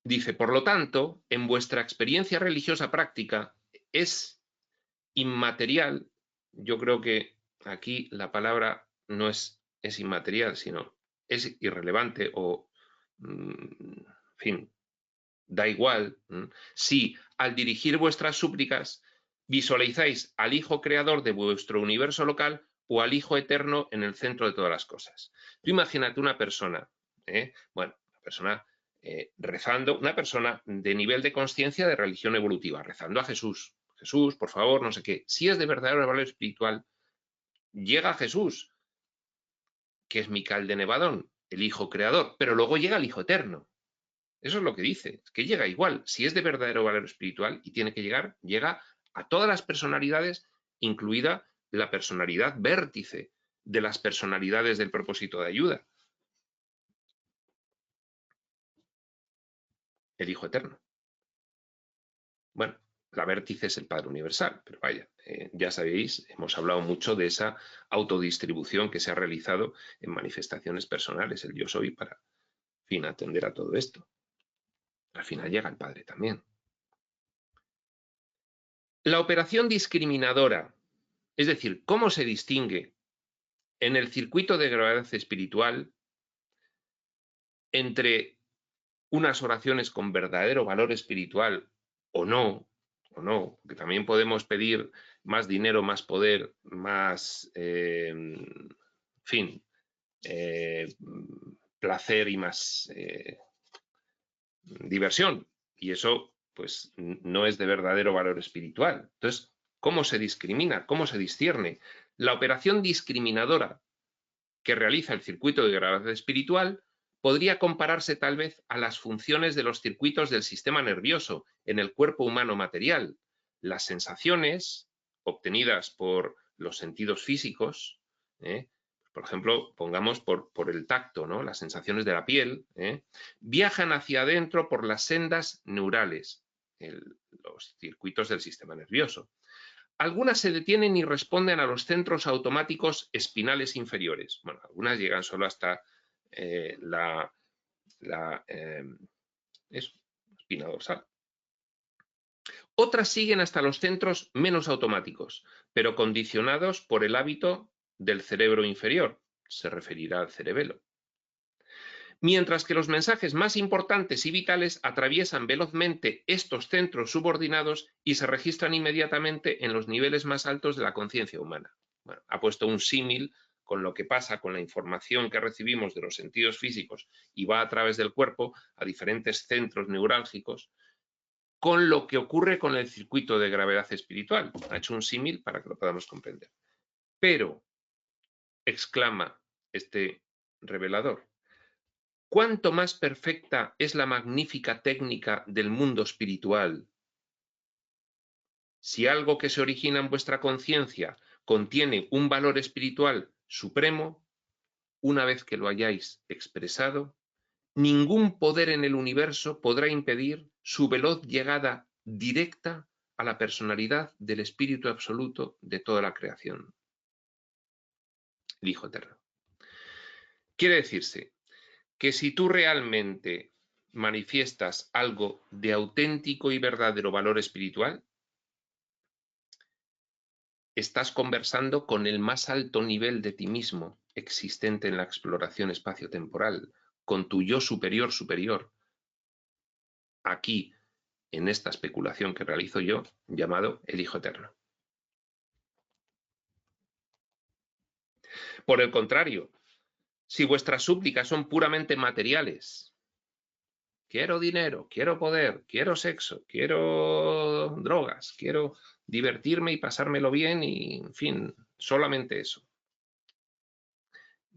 dice, por lo tanto, en vuestra experiencia religiosa práctica es inmaterial. Yo creo que aquí la palabra no es inmaterial, sino es irrelevante o, en fin, da igual. Si al dirigir vuestras súplicas visualizáis al Hijo Creador de vuestro universo local o al Hijo Eterno en el centro de todas las cosas. Tú imagínate una persona, una persona rezando, una persona de nivel de conciencia de religión evolutiva, rezando a Jesús. Jesús, por favor, no sé qué. Si es de verdadero valor espiritual, llega a Jesús, que es Micael de Nevadón, el Hijo Creador, pero luego llega el Hijo Eterno. Eso es lo que dice, es que llega igual. Si es de verdadero valor espiritual y tiene que llegar, llega a todas las personalidades, incluida la personalidad vértice de las personalidades del propósito de ayuda. El Hijo Eterno. Bueno, la vértice es el Padre Universal, pero vaya, ya sabéis, hemos hablado mucho de esa autodistribución que se ha realizado en manifestaciones personales, el yo soy, para, en fin, atender a todo esto. Al final llega el Padre también. La operación discriminadora, es decir, cómo se distingue en el circuito de gravedad espiritual entre unas oraciones con verdadero valor espiritual o no, porque también podemos pedir más dinero, más poder, más, en fin, placer y más diversión. Y eso, pues, no es de verdadero valor espiritual. Entonces, ¿cómo se discrimina? ¿Cómo se discierne? La operación discriminadora que realiza el circuito de gravedad espiritual podría compararse tal vez a las funciones de los circuitos del sistema nervioso en el cuerpo humano material. Las sensaciones obtenidas por los sentidos físicos, por ejemplo, pongamos por el tacto, ¿no? Las sensaciones de la piel, viajan hacia adentro por las sendas neurales, los circuitos del sistema nervioso. Algunas se detienen y responden a los centros automáticos espinales inferiores. Bueno, algunas llegan solo hasta la espina dorsal. Otras siguen hasta los centros menos automáticos, pero condicionados por el hábito del cerebro inferior. Se referirá al cerebelo. mientras que los mensajes más importantes y vitales atraviesan velozmente estos centros subordinados y se registran inmediatamente en los niveles más altos de la conciencia humana. Bueno, ha puesto un símil con lo que pasa con la información que recibimos de los sentidos físicos y va a través del cuerpo a diferentes centros neurálgicos, con lo que ocurre con el circuito de gravedad espiritual. Ha hecho un símil para que lo podamos comprender. Pero, exclama este revelador, ¿cuánto más perfecta es la magnífica técnica del mundo espiritual? Si algo que se origina en vuestra conciencia contiene un valor espiritual supremo, una vez que lo hayáis expresado, ningún poder en el universo podrá impedir su veloz llegada directa a la personalidad del Espíritu Absoluto de toda la creación. El Hijo Eterno. Quiere decirse que si tú realmente manifiestas algo de auténtico y verdadero valor espiritual, estás conversando con el más alto nivel de ti mismo existente en la exploración espacio-temporal, con tu yo superior, aquí, en esta especulación que realizo yo, llamado el Hijo Eterno. Por el contrario, si vuestras súplicas son puramente materiales, quiero dinero, quiero poder, quiero sexo, quiero drogas, quiero divertirme y pasármelo bien y, en fin, solamente eso.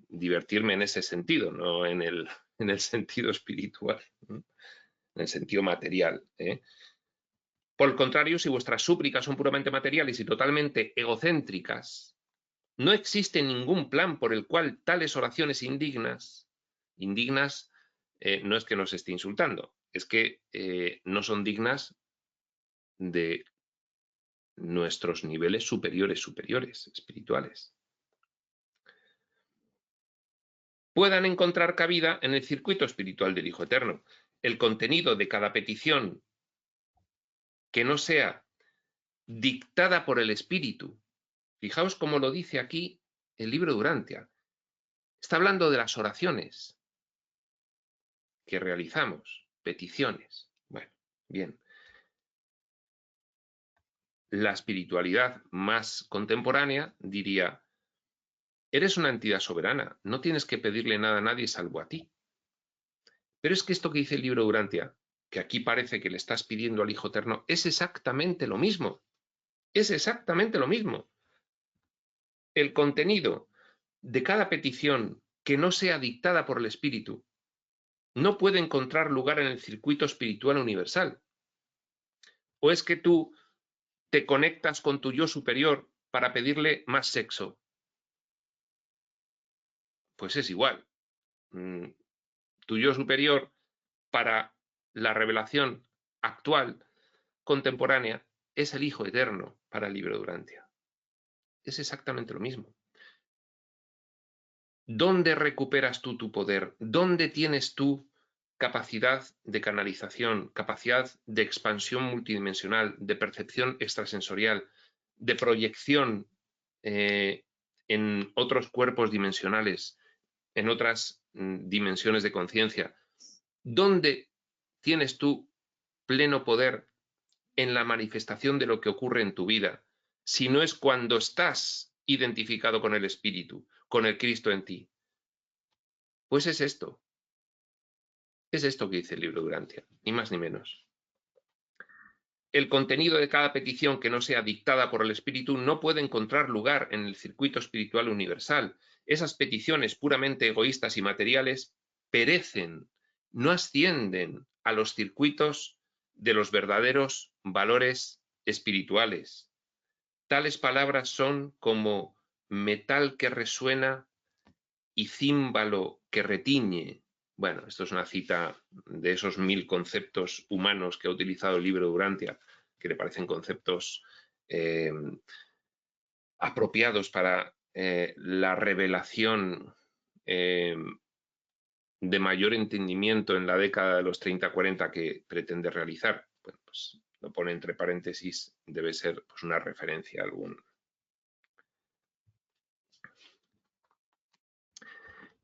Divertirme en ese sentido, no en el sentido espiritual, en el sentido material. Por el contrario, si vuestras súplicas son puramente materiales y totalmente egocéntricas, no existe ningún plan por el cual tales oraciones indignas no es que nos esté insultando, es que no son dignas de nuestros niveles superiores, espirituales, puedan encontrar cabida en el circuito espiritual del Hijo Eterno. El contenido de cada petición que no sea dictada por el Espíritu. Fijaos cómo lo dice aquí el libro de Urantia. Está hablando de las oraciones que realizamos, peticiones. Bueno, bien. La espiritualidad más contemporánea diría, eres una entidad soberana, no tienes que pedirle nada a nadie salvo a ti. Pero es que esto que dice el libro de Urantia, que aquí parece que le estás pidiendo al Hijo Eterno, es exactamente lo mismo. Es exactamente lo mismo. El contenido de cada petición que no sea dictada por el Espíritu no puede encontrar lugar en el circuito espiritual universal. ¿O es que tú te conectas con tu yo superior para pedirle más sexo? Pues es igual. Tu yo superior, para la revelación actual, contemporánea, es el Hijo Eterno para el libro de Urantia. Es exactamente lo mismo. ¿Dónde recuperas tú tu poder? ¿Dónde tienes tú capacidad de canalización, capacidad de expansión multidimensional, de percepción extrasensorial, de proyección en otros cuerpos dimensionales, en otras dimensiones de conciencia? ¿Dónde tienes tú pleno poder en la manifestación de lo que ocurre en tu vida, si no es cuando estás identificado con el Espíritu, con el Cristo en ti? Pues es esto. Es esto que dice el libro de Urantia, ni más ni menos. El contenido de cada petición que no sea dictada por el Espíritu no puede encontrar lugar en el circuito espiritual universal. Esas peticiones puramente egoístas y materiales perecen, no ascienden a los circuitos de los verdaderos valores espirituales. Tales palabras son como metal que resuena y címbalo que retiñe. Bueno, esto es una cita de esos 1000 conceptos humanos que ha utilizado el libro de Urantia, que le parecen conceptos apropiados para la revelación de mayor entendimiento en la década de los 30-40 que pretende realizar. Bueno, pues lo pone entre paréntesis, debe ser pues, una referencia a algún.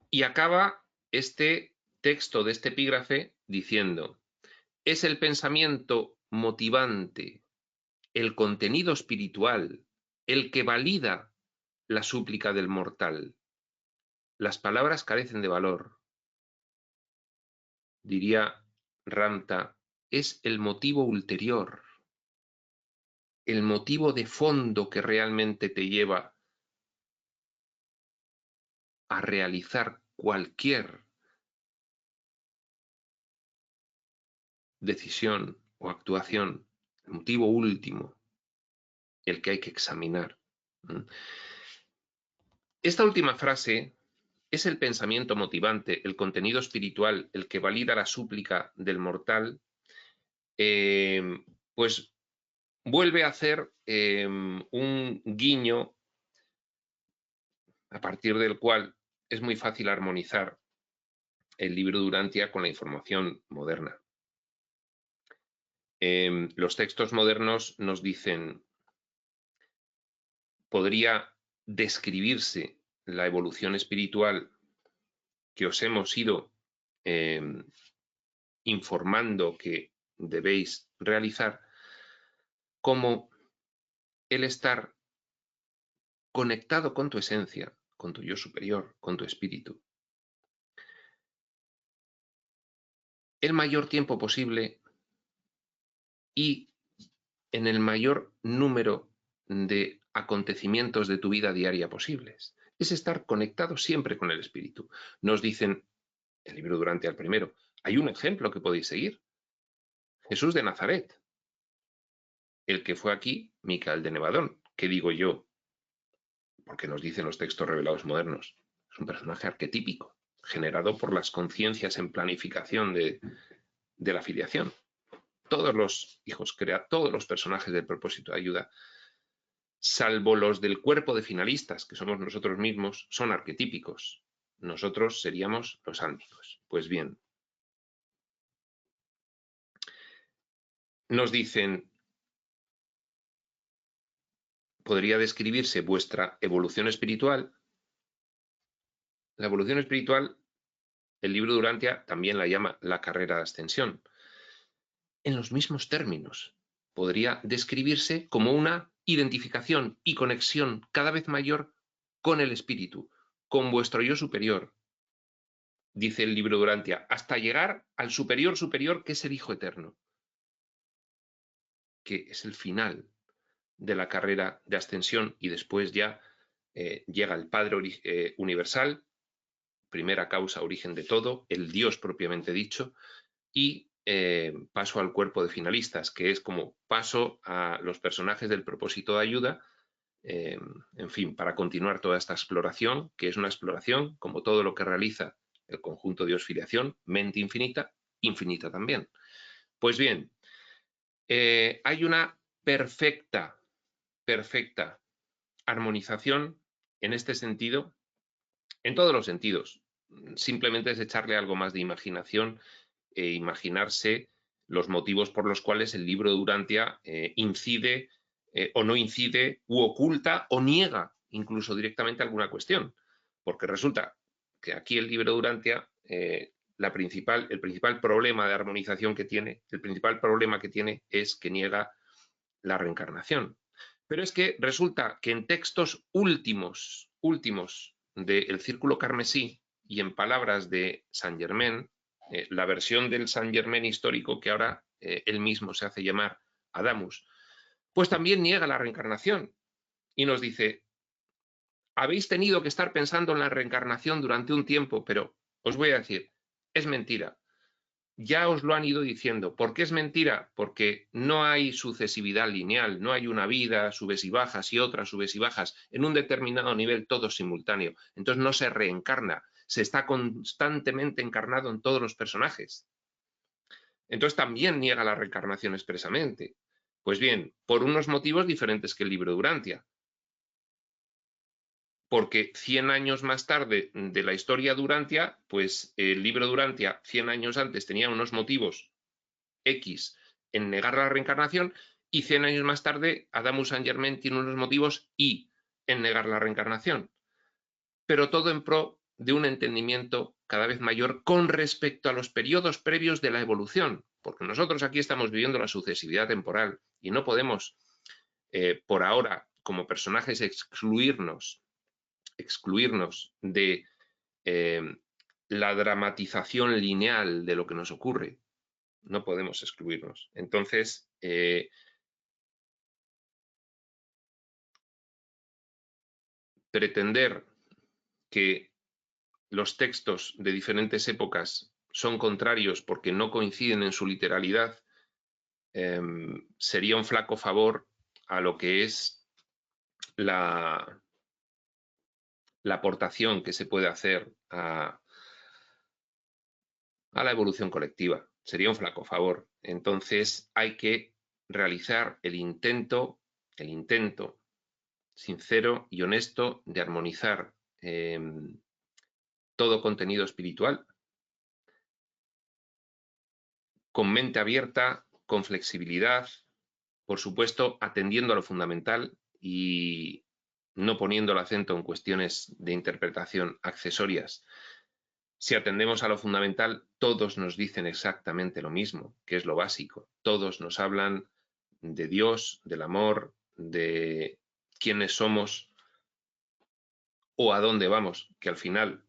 Y acaba este texto de este epígrafe diciendo: es el pensamiento motivante, el contenido espiritual, el que valida la súplica del mortal. Las palabras carecen de valor. Diría Ramta, es el motivo ulterior, el motivo de fondo que realmente te lleva a realizar cualquier decisión o actuación, el motivo último, el que hay que examinar. Esta última frase, es el pensamiento motivante, el contenido espiritual, el que valida la súplica del mortal, pues vuelve a hacer un guiño a partir del cual es muy fácil armonizar el libro Durantia con la información moderna. Los textos modernos nos dicen: podría describirse la evolución espiritual que os hemos ido informando que debéis realizar como el estar conectado con tu esencia, con tu yo superior, con tu espíritu, el mayor tiempo posible y en el mayor número de acontecimientos de tu vida diaria posibles. Es estar conectado siempre con el espíritu. Nos dicen, el libro Durante al primero, hay un ejemplo que podéis seguir. Jesús de Nazaret, el que fue aquí, Micael de Nevadón. ¿Qué digo yo? Porque nos dicen los textos revelados modernos. Es un personaje arquetípico, generado por las conciencias en planificación de la filiación. Todos los hijos todos los personajes del propósito de ayuda, salvo los del cuerpo de finalistas, que somos nosotros mismos, son arquetípicos. Nosotros seríamos los álmicos. Pues bien, nos dicen, podría describirse vuestra evolución espiritual. La evolución espiritual, el libro Durantia también la llama la carrera de ascensión. En los mismos términos, podría describirse como una identificación y conexión cada vez mayor con el espíritu, con vuestro yo superior, dice el libro Durantia, hasta llegar al superior superior, que es el Hijo Eterno, que es el final de la carrera de ascensión, y después ya llega el Padre universal, primera causa, origen de todo, el Dios propiamente dicho, y paso al cuerpo de finalistas, que es como paso a los personajes del propósito de ayuda, en fin, para continuar toda esta exploración, que es una exploración, como todo lo que realiza el conjunto Dios-Filiación, mente infinita, infinita también. Pues bien, hay una perfecta armonización en este sentido, en todos los sentidos. Simplemente es echarle algo más de imaginación e imaginarse los motivos por los cuales el libro Durantia incide o no incide, u oculta o niega incluso directamente alguna cuestión. Porque resulta que aquí el libro Durantia, el principal problema de armonización que tiene, el principal problema que tiene es que niega la reencarnación. Pero es que resulta que en textos últimos del Círculo Carmesí y en palabras de Saint Germain, la versión del Saint Germain histórico que ahora él mismo se hace llamar Adamus, pues también niega la reencarnación y nos dice: habéis tenido que estar pensando en la reencarnación durante un tiempo, pero os voy a decir, es mentira. Ya os lo han ido diciendo. ¿Por qué es mentira? Porque no hay sucesividad lineal, no hay una vida, subes y bajas y otras subes y bajas, en un determinado nivel todo simultáneo. Entonces no se reencarna, se está constantemente encarnado en todos los personajes. Entonces también niega la reencarnación expresamente. Pues bien, por unos motivos diferentes que el libro Durantia. Porque 100 años más tarde de la historia Durantia, pues el libro Durantia 100 años antes tenía unos motivos X en negar la reencarnación, y 100 años más tarde Adamus Saint Germain tiene unos motivos Y en negar la reencarnación. Pero todo en pro de un entendimiento cada vez mayor con respecto a los periodos previos de la evolución, porque nosotros aquí estamos viviendo la sucesividad temporal y no podemos, por ahora, como personajes, excluirnos de la dramatización lineal de lo que nos ocurre. No podemos excluirnos. Entonces, pretender que los textos de diferentes épocas son contrarios porque no coinciden en su literalidad sería un flaco favor a lo que es la aportación que se puede hacer a la evolución colectiva. Sería un flaco favor. Entonces hay que realizar el intento sincero y honesto de armonizar todo contenido espiritual con mente abierta, con flexibilidad, por supuesto, atendiendo a lo fundamental y no poniendo el acento en cuestiones de interpretación accesorias. Si atendemos a lo fundamental, todos nos dicen exactamente lo mismo, que es lo básico. Todos nos hablan de Dios, del amor, de quiénes somos o a dónde vamos, que al final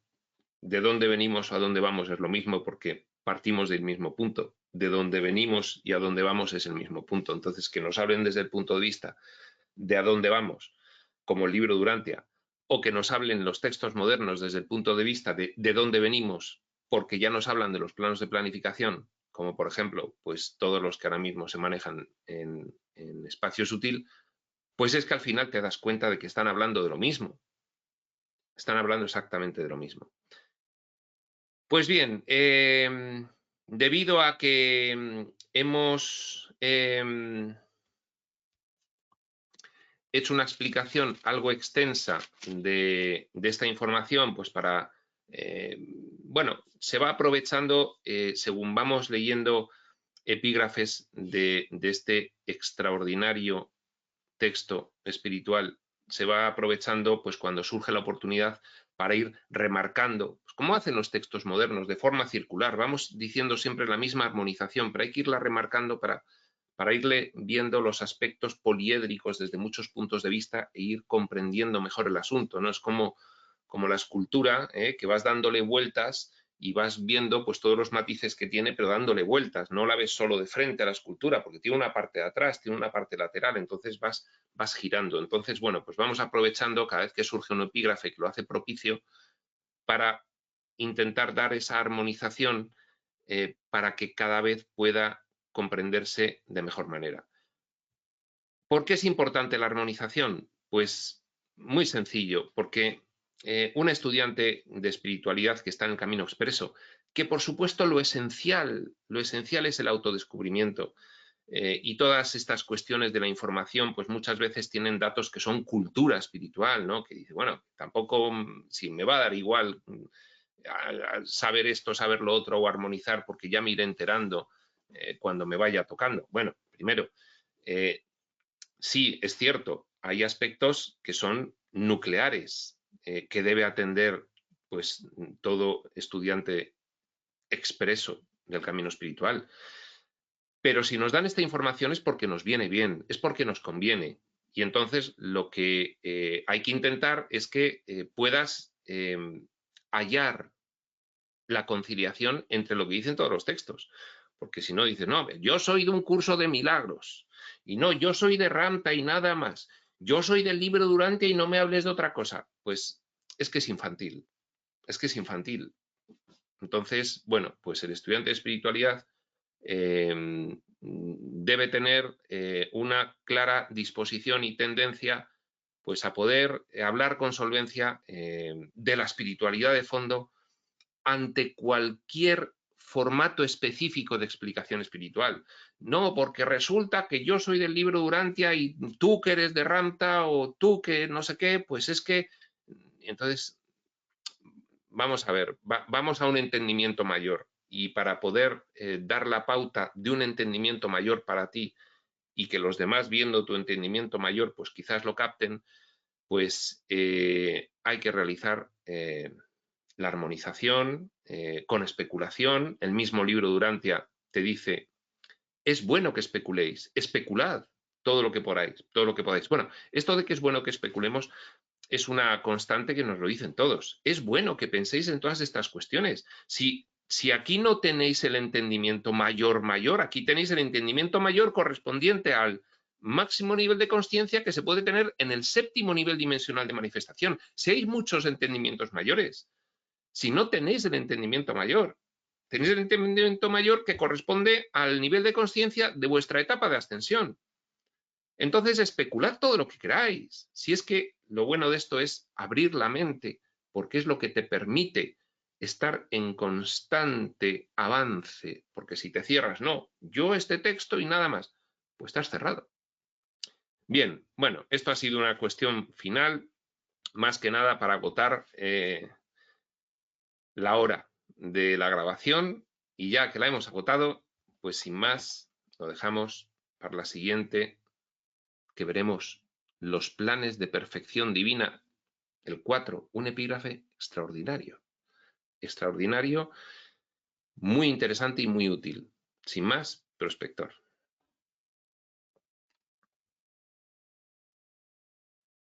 de dónde venimos o a dónde vamos es lo mismo porque partimos del mismo punto. De dónde venimos y a dónde vamos es el mismo punto. Entonces, que nos hablen desde el punto de vista de a dónde vamos, como el libro Durantia, o que nos hablen los textos modernos desde el punto de vista de dónde venimos, porque ya nos hablan de los planos de planificación, como por ejemplo, pues todos los que ahora mismo se manejan en espacio sutil, pues es que al final te das cuenta de que están hablando de lo mismo. Están hablando exactamente de lo mismo. Pues bien, debido a que hemos hecho una explicación algo extensa de esta información, pues para, bueno, se va aprovechando según vamos leyendo epígrafes de este extraordinario texto espiritual, se va aprovechando pues cuando surge la oportunidad para ir remarcando, pues, como hacen los textos modernos, de forma circular. Vamos diciendo siempre la misma armonización, pero hay que irla remarcando para irle viendo los aspectos poliédricos desde muchos puntos de vista e ir comprendiendo mejor el asunto. No es como la escultura, que vas dándole vueltas y vas viendo pues todos los matices que tiene, pero dándole vueltas. No la ves solo de frente a la escultura, porque tiene una parte de atrás, tiene una parte lateral, entonces vas girando. Entonces, bueno, pues vamos aprovechando cada vez que surge un epígrafe que lo hace propicio para intentar dar esa armonización para que cada vez pueda comprenderse de mejor manera. ¿Por qué es importante la armonización? Pues muy sencillo, porque un estudiante de espiritualidad que está en el camino expreso, que por supuesto lo esencial es el autodescubrimiento, y todas estas cuestiones de la información, pues muchas veces tienen datos que son cultura espiritual, ¿no? Que dice, bueno, tampoco, si me va a dar igual saber esto, saber lo otro o armonizar, porque ya me iré enterando cuando me vaya tocando. Bueno, primero, sí, es cierto, hay aspectos que son nucleares, que debe atender pues todo estudiante expreso del camino espiritual. Pero si nos dan esta información es porque nos viene bien, es porque nos conviene. Y entonces lo que hay que intentar es que puedas hallar la conciliación entre lo que dicen todos los textos. Porque si no dices, no, yo soy de un curso de milagros, y no, yo soy de Ramta y nada más, yo soy del libro Durantia y no me hables de otra cosa. Pues es que es infantil, es que es infantil. Entonces, bueno, pues el estudiante de espiritualidad debe tener una clara disposición y tendencia pues a poder hablar con solvencia de la espiritualidad de fondo ante cualquier formato específico de explicación espiritual. No, porque resulta que yo soy del libro Durantia y tú que eres de Ramta o tú que no sé qué, pues es que... Entonces, vamos a ver, vamos a un entendimiento mayor y para poder dar la pauta de un entendimiento mayor para ti y que los demás viendo tu entendimiento mayor pues quizás lo capten, pues hay que realizar la armonización, con especulación. El mismo libro Durantia te dice, es bueno que especuléis, especulad todo lo que podáis, todo lo que podáis. Bueno, esto de que es bueno que especulemos es una constante que nos lo dicen todos. Es bueno que penséis en todas estas cuestiones. Si aquí no tenéis el entendimiento mayor, aquí tenéis el entendimiento mayor correspondiente al máximo nivel de consciencia que se puede tener en el séptimo nivel dimensional de manifestación. Si hay muchos entendimientos mayores, si no tenéis el entendimiento mayor, tenéis el entendimiento mayor que corresponde al nivel de consciencia de vuestra etapa de ascensión. Entonces, especulad todo lo que queráis. Si es que lo bueno de esto es abrir la mente, porque es lo que te permite estar en constante avance, porque si te cierras, no, yo este texto y nada más, pues estás cerrado. Bien, bueno, esto ha sido una cuestión final, más que nada para agotar la hora de la grabación, y ya que la hemos agotado, pues sin más, lo dejamos para la siguiente, que veremos los planes de perfección divina. El 4, un epígrafe extraordinario. Extraordinario, muy interesante y muy útil. Sin más, prospector.